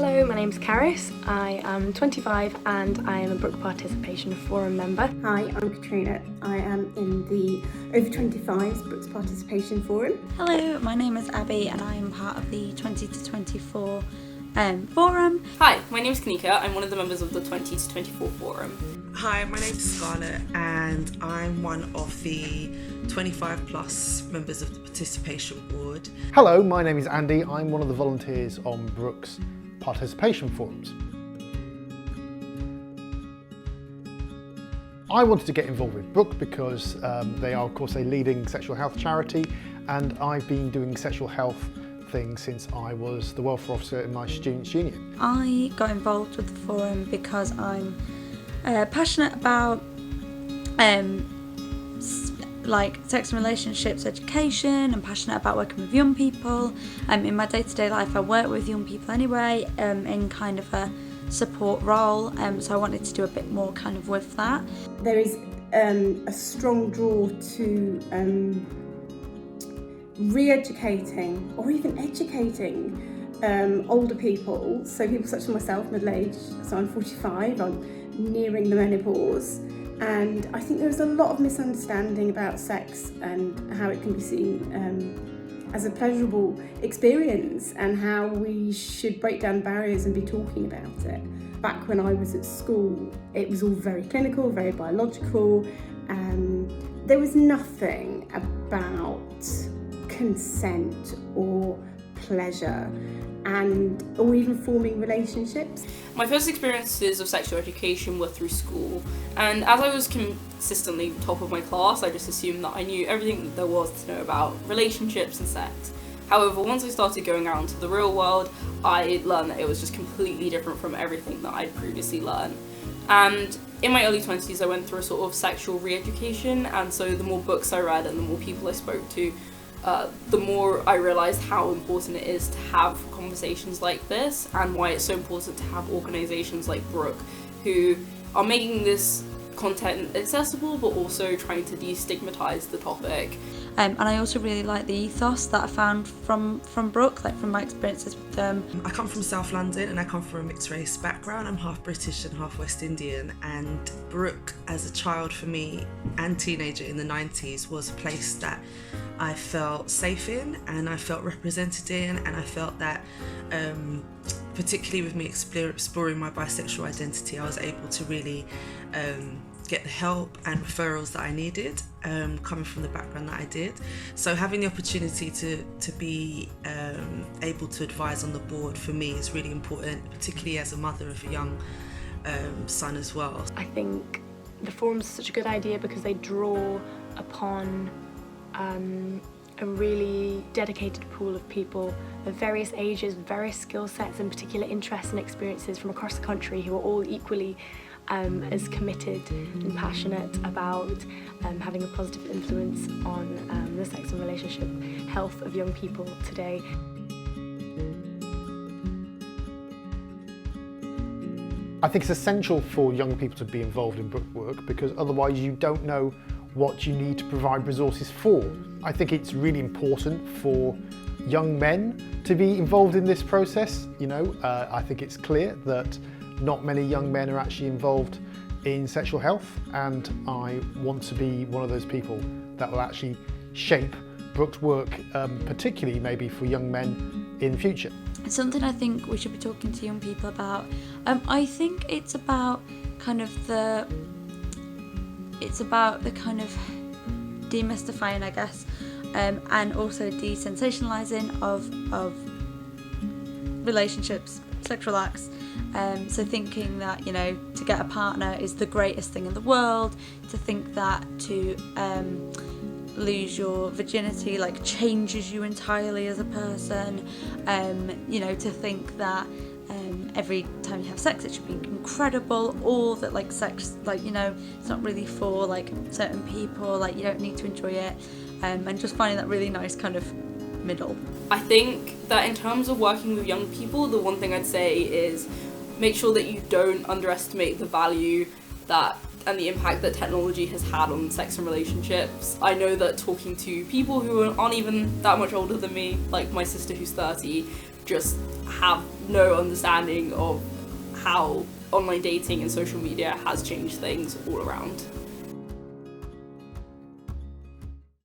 Hello, my name's Caris. I am 25 and I am a Brook Participation Forum member. Hi, I'm Katrina. I am in the Over 25s Brooks Participation Forum. Hello, my name is Abby and I am part of the 20 to 24 forum. Hi, my name is Kanika. I'm one of the members of the 20 to 24 forum. Hi, my name is Scarlett and I'm one of the 25 plus members of the participation board. Hello, my name is Andy. I'm one of the volunteers on Brook's Participation Forums. I wanted to get involved with Brook because they are, of course, a leading sexual health charity, and I've been doing sexual health things since I was the welfare officer in my students' union. I got involved with the forum because I'm passionate about like sex and relationships education. I'm passionate about working with young people. In my day-to-day life I work with young people anyway, in kind of a support role, so I wanted to do a bit more kind of with that. There is a strong draw to re-educating or even educating older people, so people such as myself, middle-aged, so I'm 45, I'm nearing the menopause. And I think there's a lot of misunderstanding about sex and how it can be seen as a pleasurable experience and how we should break down barriers and be talking about it. Back when I was at school, it was all very clinical, very biological, and there was nothing about consent or pleasure or even forming relationships. My first experiences of sexual education were through school, and as I was consistently top of my class, I just assumed that I knew everything that there was to know about relationships and sex. However, once I started going out into the real world, I learned that it was just completely different from everything that I'd previously learned. And in my early 20s, I went through a sort of sexual re-education, and so the more books I read and the more people I spoke to, the more I realised how important it is to have conversations like this, and why it's so important to have organisations like Brook who are making this content accessible but also trying to destigmatise the topic. And I also really like the ethos that I found from Brook, like from my experiences with them. I come from South London and I come from a mixed race background. I'm half British and half West Indian, and Brook as a child for me and teenager in the 90s was a place that I felt safe in and I felt represented in, and I felt that particularly with me exploring my bisexual identity, I was able to really get the help and referrals that I needed, coming from the background that I did. So having the opportunity to be able to advise on the board for me is really important, particularly as a mother of a young son as well. I think the forum's such a good idea because they draw upon a really dedicated pool of people of various ages, various skill sets and particular interests and experiences from across the country who are all equally as committed and passionate about having a positive influence on the sex and relationship health of young people today. I think it's essential for young people to be involved in Brook work because otherwise you don't know what you need to provide resources for. I think it's really important for young men to be involved in this process. I think it's clear that not many young men are actually involved in sexual health, and I want to be one of those people that will actually shape Brook's work, particularly maybe for young men in the future. It's something I think we should be talking to young people about. I think it's about the kind of demystifying, I guess, and also desensationalising of relationships, sexual acts. So thinking that, to get a partner is the greatest thing in the world, to think that to lose your virginity changes you entirely as a person, to think that every time you have sex it should be incredible, or that sex it's not really for certain people, you don't need to enjoy it, and just finding that really nice kind of middle. I think that in terms of working with young people, the one thing I'd say is make sure that you don't underestimate the value that and the impact that technology has had on sex and relationships. I know that talking to people who aren't even that much older than me, like my sister who's 30, just have no understanding of how online dating and social media has changed things all around.